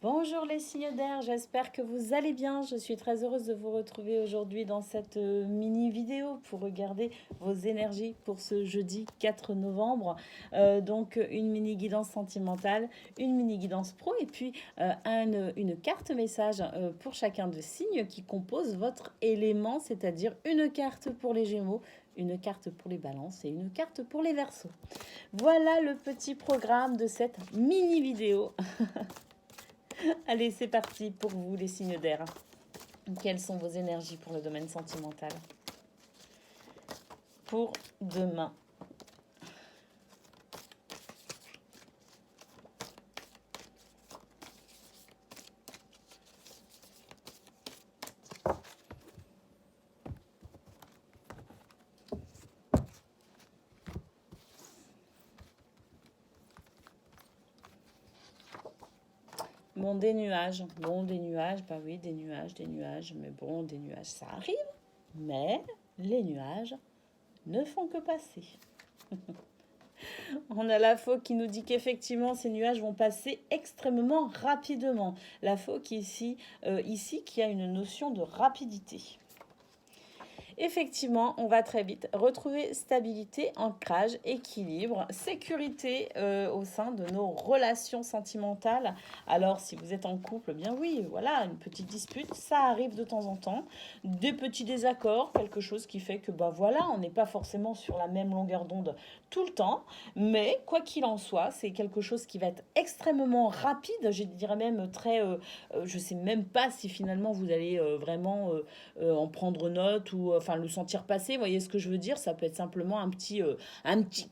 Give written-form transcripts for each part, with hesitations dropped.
Bonjour les signes d'air, j'espère que vous allez bien. Je suis très heureuse de vous retrouver aujourd'hui dans cette mini vidéo pour regarder vos énergies pour ce jeudi 4 novembre. Donc une mini guidance sentimentale, une mini guidance pro et puis une carte message pour chacun de signes qui compose votre élément, c'est-à-dire une carte pour les Gémeaux, une carte pour les Balances et une carte pour les Verseaux. Voilà le petit programme de cette mini vidéo. Allez, c'est parti pour vous, les signes d'air. Quelles sont vos énergies pour le domaine sentimental pour demain? Bon, des nuages. Bon, des nuages, bah oui, des nuages. Mais bon, des nuages, ça arrive. Mais les nuages ne font que passer. On a la faux qui nous dit qu'effectivement, ces nuages vont passer extrêmement rapidement. La faux qui ici qui a une notion de rapidité. Effectivement, on va très vite retrouver stabilité, ancrage, équilibre, sécurité au sein de nos relations sentimentales. Alors, si vous êtes en couple, bien oui, voilà, une petite dispute, ça arrive de temps en temps. Des petits désaccords, quelque chose qui fait que, bah voilà, on n'est pas forcément sur la même longueur d'onde tout le temps. Mais, quoi qu'il en soit, c'est quelque chose qui va être extrêmement rapide, je dirais même très... je sais même pas si finalement vous allez vraiment en prendre note ou enfin le sentir passer. Vous voyez ce que je veux dire? Ça peut être simplement un petit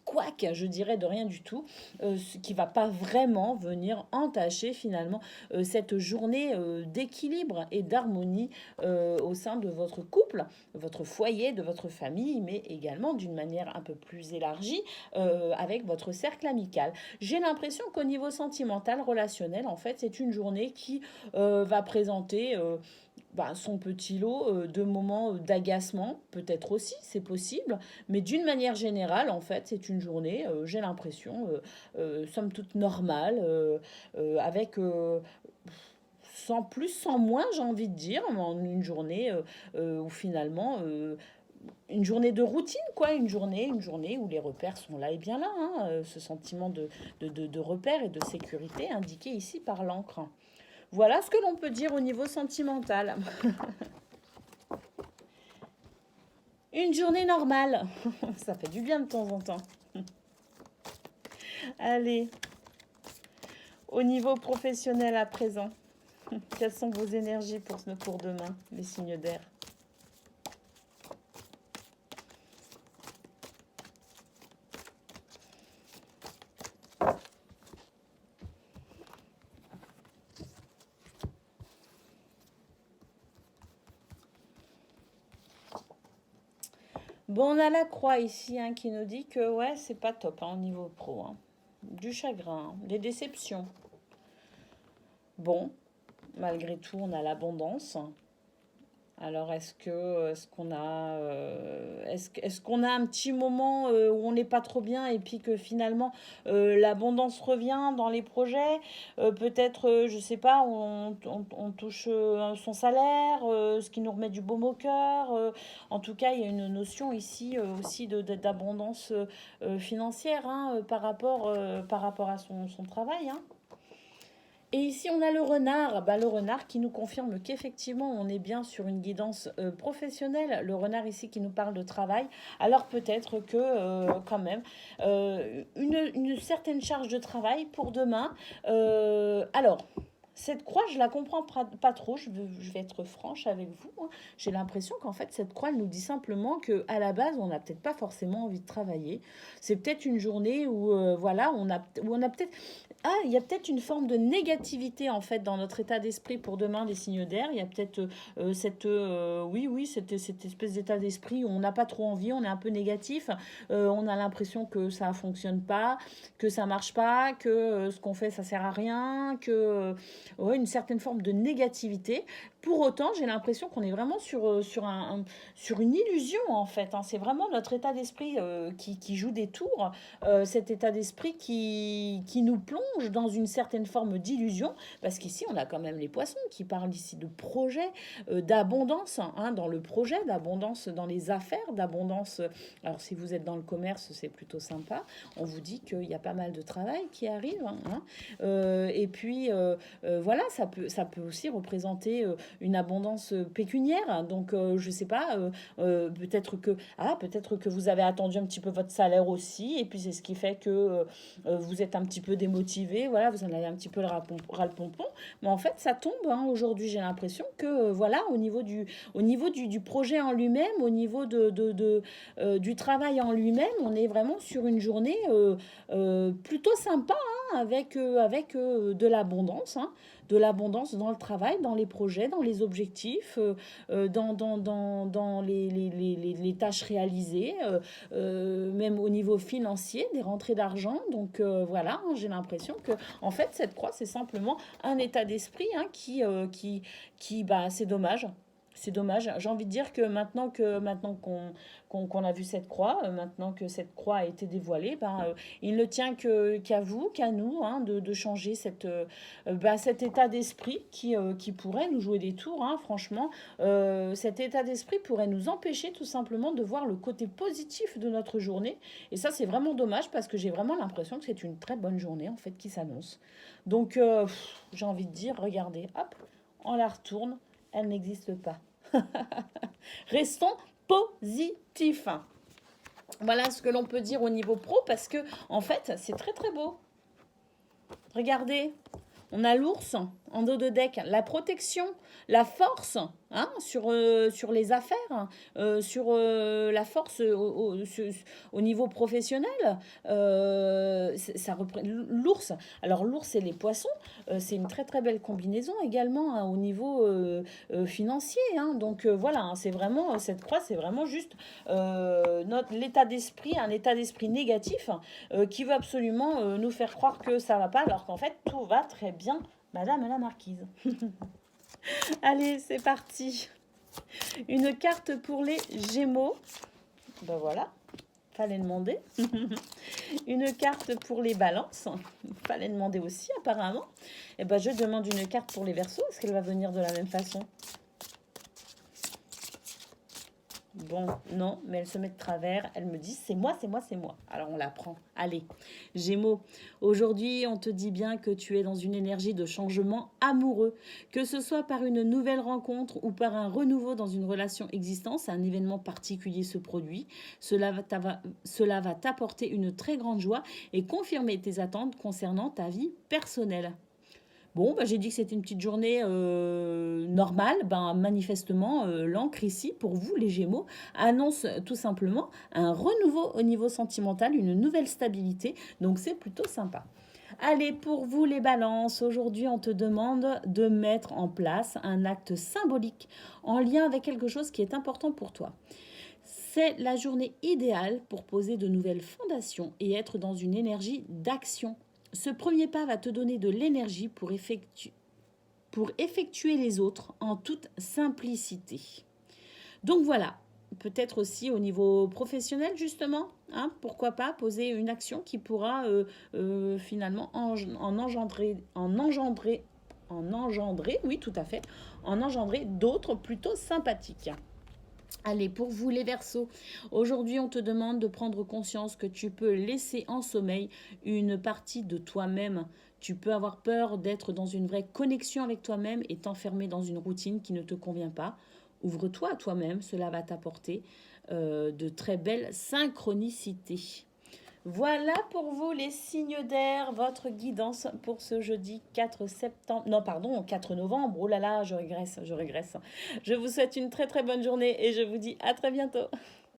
couac, je dirais, de rien du tout, ce qui va pas vraiment venir entacher finalement cette journée d'équilibre et d'harmonie au sein de votre couple, votre foyer, de votre famille, mais également d'une manière un peu plus élargie avec votre cercle amical. J'ai l'impression qu'au niveau sentimental, relationnel, en fait, c'est une journée qui va présenter son petit lot de moments d'agacement, peut-être aussi, c'est possible, mais d'une manière générale, en fait, c'est une journée, j'ai l'impression, somme toute normale, avec sans plus, sans moins, j'ai envie de dire, en une journée où finalement une journée de routine, quoi, une journée où les repères sont là et bien là, hein, ce sentiment de repère et de sécurité indiqué ici par l'encre. Voilà ce que l'on peut dire au niveau sentimental. Une journée normale, ça fait du bien de temps en temps. Allez, au niveau professionnel à présent, quelles sont vos énergies pour demain, les signes d'air? Bon, on a la croix ici hein, qui nous dit que ouais, c'est pas top hein, au niveau pro. Hein. Du chagrin, des déceptions. Bon, malgré tout, on a l'abondance. Alors est-ce qu'on a est-ce qu'on a un petit moment où on n'est pas trop bien et puis que finalement l'abondance revient dans les projets peut-être je sais pas on touche son salaire ce qui nous remet du baume au cœur en tout cas il y a une notion ici aussi d'abondance financière hein, par rapport à son travail hein. Et ici, on a le renard. Bah, le renard qui nous confirme qu'effectivement, on est bien sur une guidance professionnelle. Le renard ici qui nous parle de travail. Alors peut-être que quand même, une certaine charge de travail pour demain. Alors, cette croix, je la comprends pas trop. Je vais être franche avec vous. Hein. J'ai l'impression qu'en fait, cette croix, elle nous dit simplement que à la base, on n'a peut-être pas forcément envie de travailler. C'est peut-être une journée où, voilà, où on a peut-être il y a peut-être une forme de négativité en fait dans notre état d'esprit pour demain des signes d'air. Il y a peut-être cette espèce d'état d'esprit où on n'a pas trop envie, on est un peu négatif, on a l'impression que ça fonctionne pas, que ça marche pas, que ce qu'on fait ça sert à rien, que ouais, une certaine forme de négativité. Pour autant, j'ai l'impression qu'on est vraiment sur une illusion, en fait, hein. C'est vraiment notre état d'esprit qui joue des tours, cet état d'esprit qui nous plonge dans une certaine forme d'illusion, parce qu'ici, on a quand même les poissons qui parlent ici de projet, d'abondance, hein, dans le projet, d'abondance dans les affaires, d'abondance. Alors, si vous êtes dans le commerce, c'est plutôt sympa. On vous dit qu'il y a pas mal de travail qui arrive, hein. Et puis, voilà, ça peut aussi représenter une abondance pécuniaire. Donc, je sais pas, peut-être que vous avez attendu un petit peu votre salaire aussi, et puis c'est ce qui fait que vous êtes un petit peu démotivé. Voilà, vous en avez un petit peu le pompon. Mais en fait, ça tombe, hein, aujourd'hui. J'ai l'impression que, voilà, au niveau du projet en lui-même, au niveau du travail en lui-même, on est vraiment sur une journée plutôt sympa, hein, avec de l'abondance, hein, de l'abondance dans le travail, dans les projets, dans les objectifs, dans les tâches réalisées, même au niveau financier, des rentrées d'argent. Donc voilà, hein, j'ai l'impression que en fait cette croix c'est simplement un état d'esprit, hein, bah c'est dommage. C'est dommage. J'ai envie de dire que qu'on a vu cette croix, maintenant que cette croix a été dévoilée, ben, il ne tient qu'à vous, qu'à nous, hein, de changer cet état d'esprit qui pourrait nous jouer des tours, hein, franchement. Cet état d'esprit pourrait nous empêcher tout simplement de voir le côté positif de notre journée. Et ça, c'est vraiment dommage parce que j'ai vraiment l'impression que c'est une très bonne journée en fait qui s'annonce. Donc, j'ai envie de dire, regardez, hop, on la retourne, elle n'existe pas. Restons positifs. Voilà ce que l'on peut dire au niveau pro parce que en fait c'est très très beau. Regardez, on a l'ours en dos de deck, la protection, la force, hein, sur les affaires, sur la force au niveau professionnel. L'ours. Alors l'ours et les poissons, c'est une très très belle combinaison également, hein, au niveau financier, hein. Donc voilà, hein, c'est vraiment cette croix, c'est vraiment juste l'état d'esprit, un état d'esprit négatif qui veut absolument nous faire croire que ça va pas, alors qu'en fait tout va très bien, Madame la Marquise. Allez, c'est parti. Une carte pour les Gémeaux. Ben voilà, fallait demander. Une carte pour les Balances. Fallait demander aussi apparemment. Et ben je demande une carte pour les Verseaux. Est-ce qu'elle va venir de la même façon? Bon, non, mais elle se met de travers. Elle me dit, c'est moi, c'est moi, c'est moi. Alors on la prend. Allez, Gémeaux, aujourd'hui, on te dit bien que tu es dans une énergie de changement amoureux. Que ce soit par une nouvelle rencontre ou par un renouveau dans une relation existante, un événement particulier se produit. Cela va t'apporter une très grande joie et confirmer tes attentes concernant ta vie personnelle. Bon, bah, j'ai dit que c'était une petite journée normale. Ben, manifestement, l'encre ici, pour vous, les Gémeaux, annonce tout simplement un renouveau au niveau sentimental, une nouvelle stabilité. Donc, c'est plutôt sympa. Allez, pour vous, les Balances, aujourd'hui, on te demande de mettre en place un acte symbolique en lien avec quelque chose qui est important pour toi. C'est la journée idéale pour poser de nouvelles fondations et être dans une énergie d'action. Ce premier pas va te donner de l'énergie pour effectuer les autres en toute simplicité. Donc voilà, peut-être aussi au niveau professionnel justement, hein, pourquoi pas poser une action qui pourra finalement oui tout à fait, en engendrer d'autres plutôt sympathiques. Allez, pour vous les Verseaux, aujourd'hui on te demande de prendre conscience que tu peux laisser en sommeil une partie de toi-même. Tu peux avoir peur d'être dans une vraie connexion avec toi-même et t'enfermer dans une routine qui ne te convient pas. Ouvre-toi à toi-même, cela va t'apporter de très belles synchronicités. Voilà pour vous les signes d'air, votre guidance pour ce jeudi 4 septembre. Non, pardon, 4 novembre. Oh là là, je régresse. Je vous souhaite une très très bonne journée et je vous dis à très bientôt.